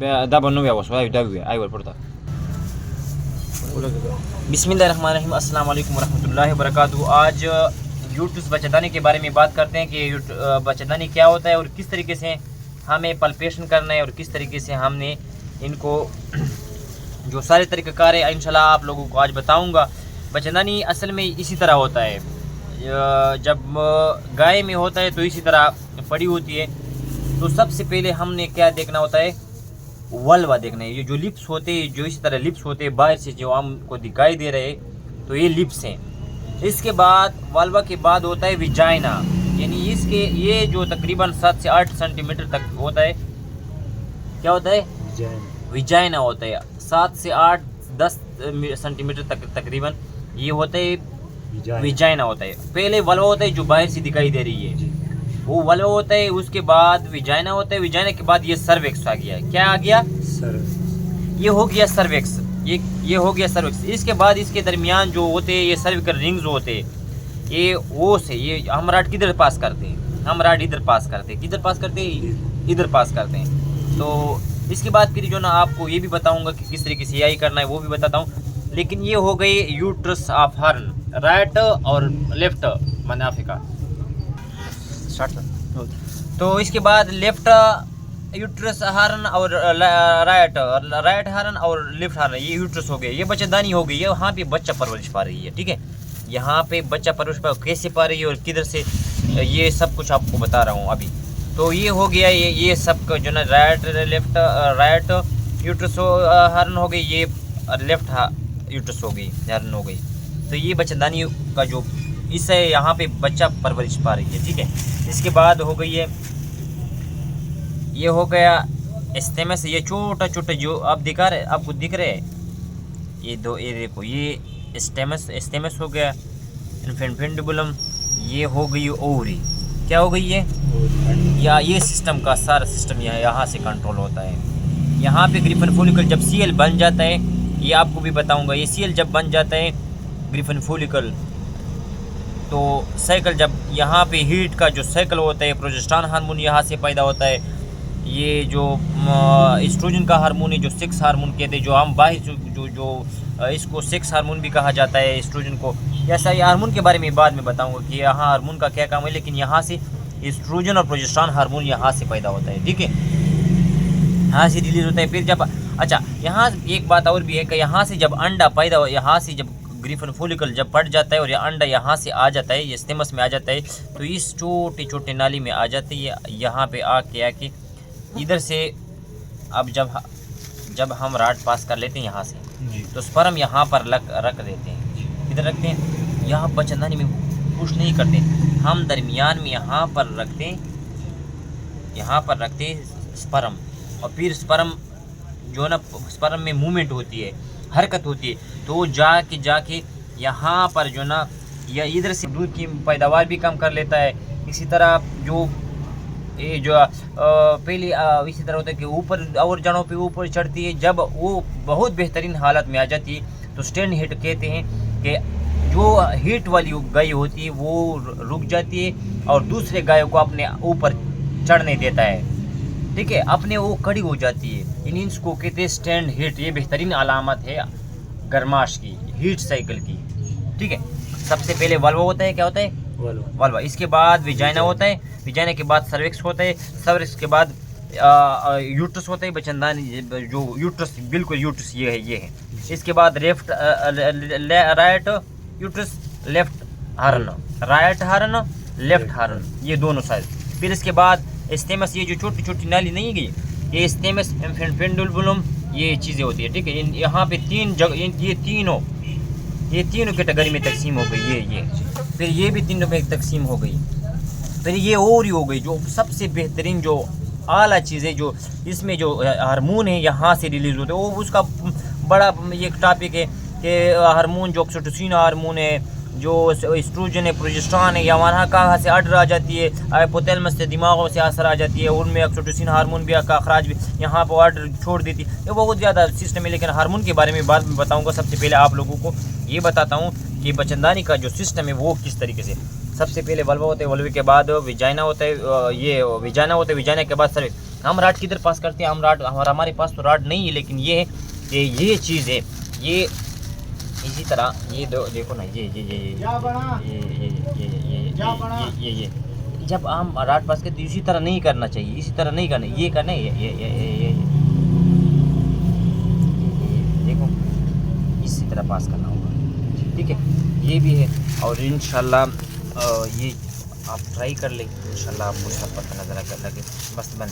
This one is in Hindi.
Da banu ya wasu ayu dawi ayu porta. बिस्मिल्लाहिर्रहमानिर्रहीम, अस्सलाम वालेकुम रहमतुल्लाहि व बरकातुहू। आज यूट्यूब बच्चेदानी के बारे में बात करते हैं कि बच्चेदानी क्या होता है और किस तरीके से हमें पल्पेशन करना है और किस तरीके से हमने इनको जो सारे तरीक़ाकार है इंशाल्लाह आप लोगों को आज बताऊंगा। बच्चेदानी असल में इसी तरह होता है, जब गाय में होता है तो इसी तरह पड़ी होती है। तो सबसे पहले हमने क्या देखना होता है, वल्वा देखना है। ये जो लिप्स होते हैं, जो इसी तरह लिप्स होते हैं बाहर से जो हमको दिखाई दे रहे हैं, तो ये लिप्स हैं। इसके बाद वल्वा के बाद होता है विजाइना, यानी इसके ये जो तकरीबन 7 से 8 सेंटीमीटर तक होता है। क्या होता है? विजाइना होता है। 7 से 8-10 सेंटीमीटर तक तकरीबन ये होता है विजाइना होता है। पहले वल्वा होता है जो बाहर से दिखाई दे रही है, वो वल्वा होता है। उसके बाद विजाइना होता है। विजाइना के बाद ये सर्वेक्स आ गया। क्या आ गया? ये हो गया सर्वेक्स। ये हो गया सर्वेक्स। इसके बाद इसके दरमियान जो होते हैं ये सर्विकल रिंग्स होते हैं। ये वो से ये हम राड किधर पास करते हैं? हम राड इधर पास करते हैं। किधर पास करते हैं? इधर पास करते हैं। तो इसके बाद फिर जो ना आपको ये भी बताऊंगा कि किस तरीके से यही करना है, वो भी बताता हूँ। लेकिन ये हो गई यूट्रस ऑफ हर्न, राइट और लेफ्ट मनाफे का। तो इसके बाद लेफ्ट यूट्रस हर्न और राइट हर्न और लेफ्ट हर्न, ये यूट्रस हो गए। ये बच्चेदानी हो गई है। यहाँ पे बच्चा परवरिश पा रही है। ठीक है, यहाँ पे बच्चा परवरिश पा कैसे पा रही है और किधर से, ये सब कुछ आपको बता रहा हूँ अभी। तो ये हो गया, ये सब जो ना राइट यूट्रस हर्न हो गई, ये लेफ्ट यूट्रस हो गई, हर्न हो गई। तो ये बच्चेदानी का जो इससे यहाँ पे बच्चा परवरिश पा रही है। ठीक है, इसके बाद हो गई है, ये हो गया स्टेमस। ये छोटा छोटा जो आप दिखा रहे, आपको दिख रहे हैं ये दो, ये देखो, ये स्टेमस हो गया। इन्फेंटिबुलम, ये हो गई ओवरी। क्या हो गई ये? या ये सिस्टम का सारा सिस्टम यहाँ से कंट्रोल होता है। यहाँ पे ग्रिफिन फॉलिकल जब सीएल बन जाता है, ये आपको भी बताऊंगा। ये सीएल जब बन जाता है ग्रिफिन फॉलिकल, तो साइकिल जब यहाँ पे हीट का जो साइकिल होता है, प्रोजेस्टेरॉन हार्मोन यहाँ से पैदा होता है। ये जो एस्ट्रोजन का हार्मोन है, जो सेक्स हार्मोन कहते हैं, जो हम बाहर जो इसको सेक्स हार्मोन भी कहा जाता है एस्ट्रोजन को। ऐसा ये हार्मोन के बारे में बाद में बताऊंगा कि यहाँ हार्मोन का क्या काम है। लेकिन यहाँ से एस्ट्रोजन और प्रोजेस्टेरॉन हार्मोन यहाँ से पैदा होता है। ठीक है, यहाँ से रिलीज होता है। फिर जब यहाँ एक बात और भी है कि यहाँ से जब अंडा पैदा हो, यहाँ से जब ग्रिफिन फॉलिकल जब पड़ जाता है और ये अंडा यहाँ से आ जाता है, ये स्टेमस में आ जाता है, तो इस छोटे छोटे नाली में आ जाती है। यहाँ पे आके इधर से अब जब हम राड पास कर लेते हैं यहाँ से, तो स्पर्म यहाँ पर रख देते हैं। इधर रखते हैं, यहाँ बच्चेदानी में पुश नहीं करते, हम दरमियान में यहाँ पर रखते हैं स्पर्म। और फिर स्पर्म जो ना, स्पर्म में मूवमेंट होती है, हरकत होती है, तो जाके यहाँ पर जो ना, या इधर से दूध की पैदावार भी कम कर लेता है। इसी तरह जो ये जो पहले इसी तरह होता है कि ऊपर और जड़ों पे ऊपर चढ़ती है। जब वो बहुत बेहतरीन हालत में आ जाती है तो स्टैंड हिट कहते हैं कि जो हीट वाली गाय होती है वो रुक जाती है और दूसरे गायों को अपने ऊपर चढ़ने देता है। ठीक है, अपने वो खड़ी हो जाती है। इन इसको कहते हैं स्टैंड हिट। ये बेहतरीन अलामत है गर्माश की, हीट साइकिल की। ठीक है, सबसे पहले वल्वा होता है। क्या होता है? वल्वा। इसके बाद विजाइना होता है। विजाइना के बाद सर्विक्स होता है। सर्विक्स के बाद यूट्रस होता है, बच्चेदानी जो यूट्रस, बिल्कुल यूट्रस ये है। इसके बाद राइट यूट्रस, लेफ्ट हर्न, राइट हर्न, लेफ्ट हर्न, ये दोनों साइड। फिर इसके बाद स्टेमस, ये जो छोटी छोटी नाली नहीं गई, ये स्टेमस, इन्फेंटिबुलम, ये चीज़ें होती है। ठीक है, यहाँ पे 3 जगह, ये तीनों कैटेगरी में तकसीम हो गई। ये फिर ये भी तीनों में तकसीम हो गई। फिर ये ओवरी हो गई, जो सबसे बेहतरीन जो आला चीज़ है, जो इसमें जो हार्मोन है यहाँ से रिलीज होते हैं। वो उसका बड़ा एक टॉपिक है कि हार्मोन जो ऑक्सीटोसिन हार्मोन है, जो एस्ट्रोजन है, प्रोजेस्टेरॉन है, या वहाँ कहाँ से आर्डर आ जाती है, हाइपोथैलेमस से दिमागों से असर आ जाती है, उनमें ऑक्सीटोसिन हार्मोन भी का अखराज भी यहाँ पर आर्डर छोड़ देती है। ये बहुत ज़्यादा सिस्टम है, लेकिन हार्मोन के बारे में बाद में बताऊँगा। सबसे पहले आप लोगों को ये बताता हूँ कि बच्चेदानी का जो सिस्टम है वो किस तरीके से। सबसे पहले वल्वा होता है, वल्वे के बाद विजाइना होता है, ये विजाइना होता है, विजाइना के बाद सर्विक्स। हम राड किधर पास करते हैं, हम राड हमारे पास तो राड नहीं है, लेकिन ये है ये चीज़ है, ये इसी तरह ये देखो ना, ये जब हम राड पास करते इसी तरह नहीं करना चाहिए, इसी तरह नहीं करना, ये करना है, ये देखो इसी तरह पास करना होगा, ठीक है। ये भी है, और इंशाल्लाह ये आप ट्राई कर लें, इंशाल्लाह आपको सब पता नजर लगे। बस बंद।